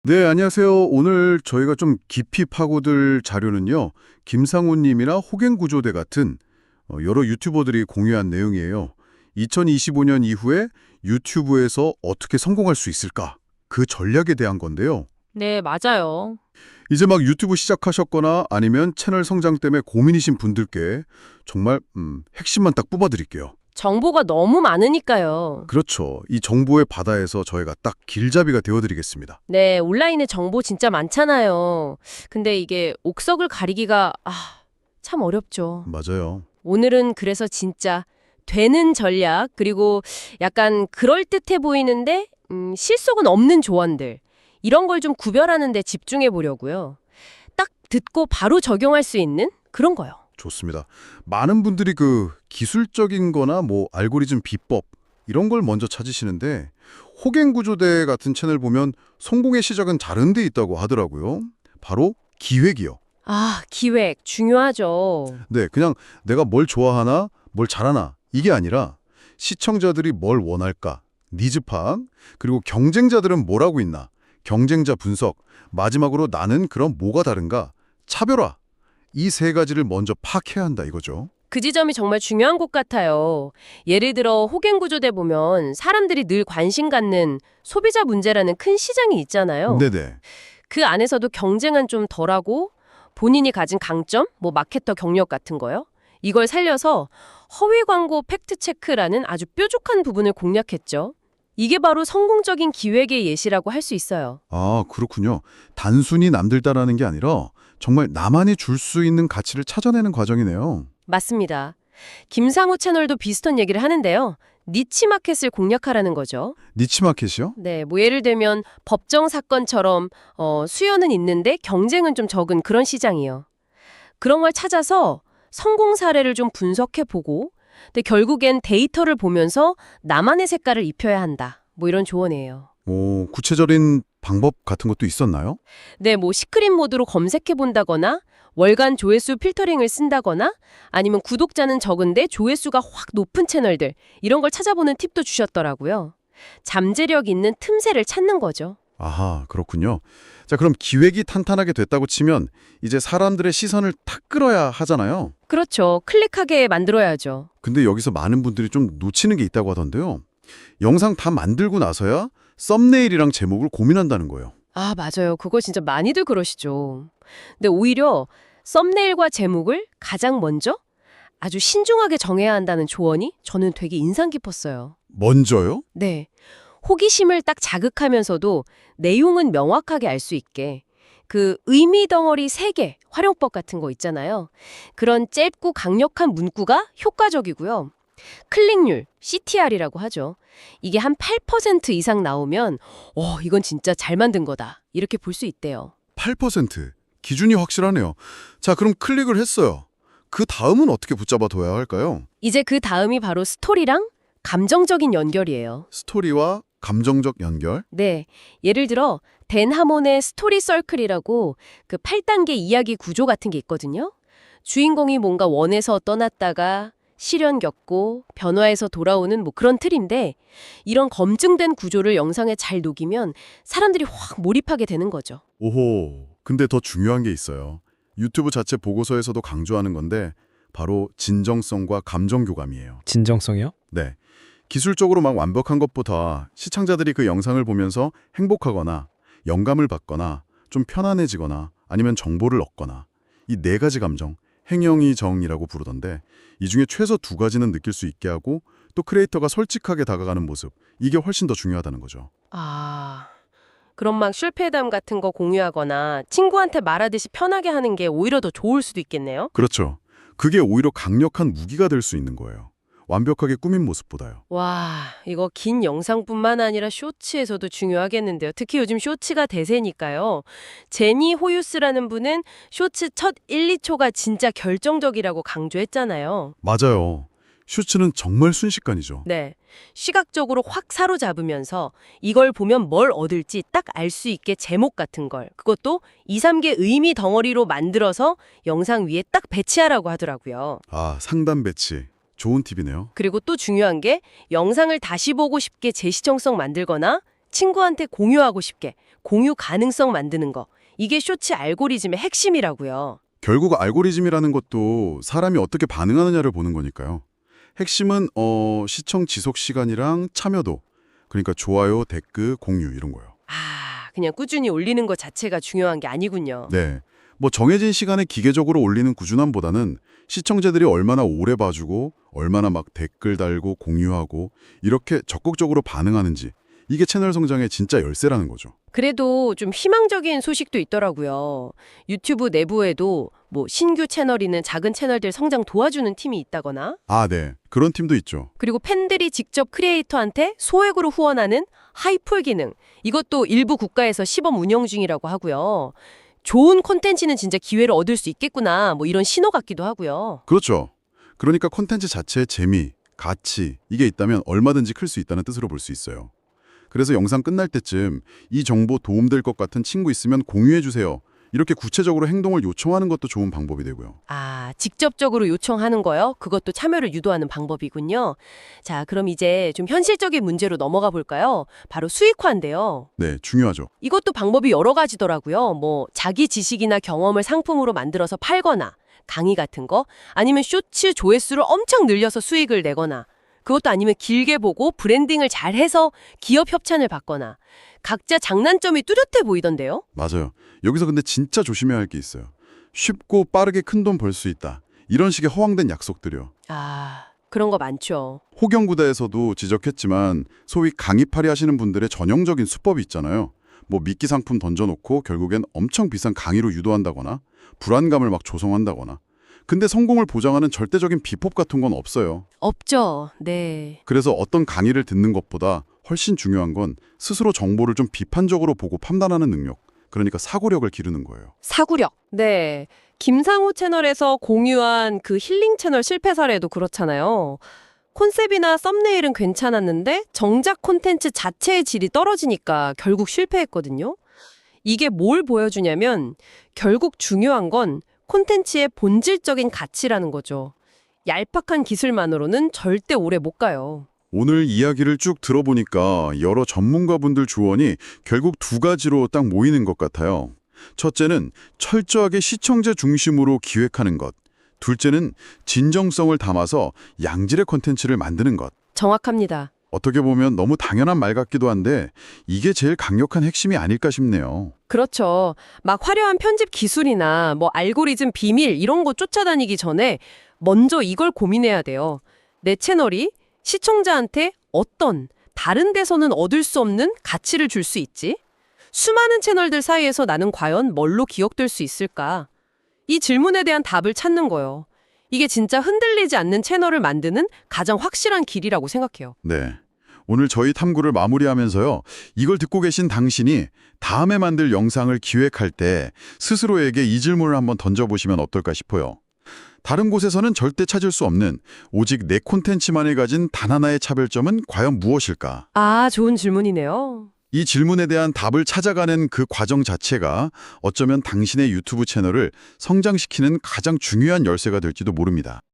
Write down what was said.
네, 안녕하세요. 오늘 저희가 좀 깊이 파고들 자료는요. 김상훈 님이나 호갱구조대 같은 여러 유튜버들이 공유한 내용이에요. 2025년 이후에 유튜브에서 어떻게 성공할 수 있을까? 그 전략에 대한 건데요. 네, 맞아요. 이제 막 유튜브 시작하셨거나 아니면 채널 성장 때문에 고민이신 분들께 정말 핵심만 딱 뽑아드릴게요. 정보가 너무 많으니까요. 그렇죠. 이 정보의 바다에서 저희가 딱 길잡이가 되어드리겠습니다. 네, 온라인에 정보 진짜 많잖아요. 근데 이게 옥석을 가리기가 참 어렵죠. 맞아요. 오늘은 그래서 진짜 되는 전략, 그리고 약간 그럴듯해 보이는데 실속은 없는 조언들, 이런 걸 좀 구별하는 데 집중해 보려고요. 딱 듣고 바로 적용할 수 있는 그런 거요. 좋습니다. 많은 분들이 그 기술적인 거나 뭐 알고리즘 비법 이런 걸 먼저 찾으시는데 호갱구조대 같은 채널 보면 성공의 시작은 다른 데 있다고 하더라고요. 바로 기획이요. 기획 중요하죠. 네, 그냥 내가 뭘 좋아하나, 뭘 잘하나 이게 아니라 시청자들이 뭘 원할까, 니즈 파악, 그리고 경쟁자들은 뭘 하고 있나, 경쟁자 분석, 마지막으로 나는 그럼 뭐가 다른가, 차별화. 이 세 가지를 먼저 파악해야 한다 이거죠. 그 지점이 정말 중요한 것 같아요. 예를 들어 호갱구조대 보면 사람들이 늘 관심 갖는 소비자 문제라는 큰 시장이 있잖아요. 네네. 그 안에서도 경쟁은 좀 덜하고 본인이 가진 강점, 뭐 마케터 경력 같은 거요. 이걸 살려서 허위 광고 팩트 체크라는 아주 뾰족한 부분을 공략했죠. 이게 바로 성공적인 기획의 예시라고 할 수 있어요. 아, 그렇군요. 단순히 남들 따라하는 게 아니라 정말 나만이 줄 수 있는 가치를 찾아내는 과정이네요. 맞습니다. 김상우 채널도 비슷한 얘기를 하는데요. 니치 마켓을 공략하라는 거죠. 니치마켓이요? 네, 뭐 예를 들면 법정 사건처럼 수요는 있는데 경쟁은 좀 적은 그런 시장이요. 그런 걸 찾아서 성공 사례를 좀 분석해 보고, 근데 결국엔 데이터를 보면서 나만의 색깔을 입혀야 한다. 뭐 이런 조언이에요. 오, 구체적인 방법 같은 것도 있었나요? 네, 뭐 시크릿 모드로 검색해 본다거나 월간 조회수 필터링을 쓴다거나 아니면 구독자는 적은데 조회수가 확 높은 채널들 이런 걸 찾아보는 팁도 주셨더라고요. 잠재력 있는 틈새를 찾는 거죠. 아하, 그렇군요. 자, 그럼 기획이 탄탄하게 됐다고 치면 이제 사람들의 시선을 탁 끌어야 하잖아요. 그렇죠. 클릭하게 만들어야죠. 근데 여기서 많은 분들이 좀 놓치는 게 있다고 하던데요. 영상 다 만들고 나서야 썸네일이랑 제목을 고민한다는 거예요. 맞아요. 그거 진짜 많이들 그러시죠. 근데 오히려 썸네일과 제목을 가장 먼저 아주 신중하게 정해야 한다는 조언이 저는 되게 인상 깊었어요. 먼저요? 네. 호기심을 딱 자극하면서도 내용은 명확하게 알 수 있게 그 의미 덩어리 3개 활용법 같은 거 있잖아요. 그런 짧고 강력한 문구가 효과적이고요. 클릭률, CTR이라고 하죠. 이게 한 8% 이상 나오면 이건 진짜 잘 만든 거다. 이렇게 볼 수 있대요. 8%. 기준이 확실하네요. 자, 그럼 클릭을 했어요. 그 다음은 어떻게 붙잡아 둬야 할까요? 이제 그 다음이 바로 스토리랑 감정적인 연결이에요. 스토리와 감정적 연결? 네, 예를 들어 댄 하몬의 스토리 서클이라고 그 8단계 이야기 구조 같은 게 있거든요. 주인공이 뭔가 원에서 떠났다가 시련 겪고 변화해서 돌아오는 뭐 그런 틀인데 이런 검증된 구조를 영상에 잘 녹이면 사람들이 확 몰입하게 되는 거죠. 오호. 근데 더 중요한 게 있어요. 유튜브 자체 보고서에서도 강조하는 건데 바로 진정성과 감정 교감이에요. 진정성이요? 네. 기술적으로 막 완벽한 것보다 시청자들이 그 영상을 보면서 행복하거나 영감을 받거나 좀 편안해지거나 아니면 정보를 얻거나 이 네 가지 감정, 행영이 정이라고 부르던데 이 중에 최소 두 가지는 느낄 수 있게 하고 또 크리에이터가 솔직하게 다가가는 모습 이게 훨씬 더 중요하다는 거죠. 그럼 막 실패담 같은 거 공유하거나 친구한테 말하듯이 편하게 하는 게 오히려 더 좋을 수도 있겠네요. 그렇죠. 그게 오히려 강력한 무기가 될 수 있는 거예요. 완벽하게 꾸민 모습보다요. 와, 이거 긴 영상뿐만 아니라 쇼츠에서도 중요하겠는데요. 특히 요즘 쇼츠가 대세니까요. 제니 호유스라는 분은 쇼츠 첫 1, 2초가 진짜 결정적이라고 강조했잖아요. 맞아요. 슈츠는 정말 순식간이죠. 네. 시각적으로 확 사로잡으면서 이걸 보면 뭘 얻을지 딱 알 수 있게 제목 같은 걸, 그것도 2, 3개 의미 덩어리로 만들어서 영상 위에 딱 배치하라고 하더라고요. 아, 상단 배치. 좋은 팁이네요. 그리고 또 중요한 게 영상을 다시 보고 싶게 재시청성 만들거나 친구한테 공유하고 싶게 공유 가능성 만드는 거. 이게 쇼츠 알고리즘의 핵심이라고요. 결국 알고리즘이라는 것도 사람이 어떻게 반응하느냐를 보는 거니까요. 핵심은 시청 지속 시간이랑 참여도, 그러니까 좋아요, 댓글, 공유 이런 거요. 아, 그냥 꾸준히 올리는 것 자체가 중요한 게 아니군요. 네, 뭐 정해진 시간에 기계적으로 올리는 꾸준함보다는 시청자들이 얼마나 오래 봐주고 얼마나 막 댓글 달고 공유하고 이렇게 적극적으로 반응하는지, 이게 채널 성장의 진짜 열쇠라는 거죠. 그래도 좀 희망적인 소식도 있더라고요. 유튜브 내부에도 뭐 신규 채널이는 작은 채널들 성장 도와주는 팀이 있다거나, 아, 네. 그런 팀도 있죠. 그리고 팬들이 직접 크리에이터한테 소액으로 후원하는 하이풀 기능, 이것도 일부 국가에서 시범 운영 중이라고 하고요. 좋은 콘텐츠는 진짜 기회를 얻을 수 있겠구나, 뭐 이런 신호 같기도 하고요. 그렇죠. 그러니까 콘텐츠 자체의 재미, 가치, 이게 있다면 얼마든지 클 수 있다는 뜻으로 볼 수 있어요. 그래서 영상 끝날 때쯤 이 정보 도움될 것 같은 친구 있으면 공유해 주세요. 이렇게 구체적으로 행동을 요청하는 것도 좋은 방법이 되고요. 아, 직접적으로 요청하는 거요? 그것도 참여를 유도하는 방법이군요. 자, 그럼 이제 좀 현실적인 문제로 넘어가 볼까요? 바로 수익화인데요. 네, 중요하죠. 이것도 방법이 여러 가지더라고요. 뭐 자기 지식이나 경험을 상품으로 만들어서 팔거나 강의 같은 거, 아니면 쇼츠 조회수를 엄청 늘려서 수익을 내거나, 그것도 아니면 길게 보고 브랜딩을 잘해서 기업 협찬을 받거나, 각자 장단점이 뚜렷해 보이던데요. 맞아요. 여기서 근데 진짜 조심해야 할 게 있어요. 쉽고 빠르게 큰 돈 벌 수 있다. 이런 식의 허황된 약속들이요. 아, 그런 거 많죠. 호경구다에서도 지적했지만 소위 강의팔이 하시는 분들의 전형적인 수법이 있잖아요. 뭐 미끼 상품 던져놓고 결국엔 엄청 비싼 강의로 유도한다거나 불안감을 막 조성한다거나. 근데 성공을 보장하는 절대적인 비법 같은 건 없어요. 없죠. 네. 그래서 어떤 강의를 듣는 것보다 훨씬 중요한 건 스스로 정보를 좀 비판적으로 보고 판단하는 능력. 그러니까 사고력을 기르는 거예요. 사구력. 네. 김상우 채널에서 공유한 그 힐링 채널 실패 사례도 그렇잖아요. 콘셉트나 썸네일은 괜찮았는데 정작 콘텐츠 자체의 질이 떨어지니까 결국 실패했거든요. 이게 뭘 보여주냐면 결국 중요한 건 콘텐츠의 본질적인 가치라는 거죠. 얄팍한 기술만으로는 절대 오래 못 가요. 오늘 이야기를 쭉 들어보니까 여러 전문가분들 조언이 결국 두 가지로 딱 모이는 것 같아요. 첫째는 철저하게 시청자 중심으로 기획하는 것. 둘째는 진정성을 담아서 양질의 콘텐츠를 만드는 것. 정확합니다. 어떻게 보면 너무 당연한 말 같기도 한데 이게 제일 강력한 핵심이 아닐까 싶네요. 그렇죠. 막 화려한 편집 기술이나 뭐 알고리즘 비밀 이런 거 쫓아다니기 전에 먼저 이걸 고민해야 돼요. 내 채널이 시청자한테 어떤 다른 데서는 얻을 수 없는 가치를 줄 수 있지? 수많은 채널들 사이에서 나는 과연 뭘로 기억될 수 있을까? 이 질문에 대한 답을 찾는 거예요. 이게 진짜 흔들리지 않는 채널을 만드는 가장 확실한 길이라고 생각해요. 네. 오늘 저희 탐구를 마무리하면서요. 이걸 듣고 계신 당신이 다음에 만들 영상을 기획할 때 스스로에게 이 질문을 한번 던져보시면 어떨까 싶어요. 다른 곳에서는 절대 찾을 수 없는 오직 내 콘텐츠만이 가진 단 하나의 차별점은 과연 무엇일까? 아, 좋은 질문이네요. 이 질문에 대한 답을 찾아가는 그 과정 자체가 어쩌면 당신의 유튜브 채널을 성장시키는 가장 중요한 열쇠가 될지도 모릅니다.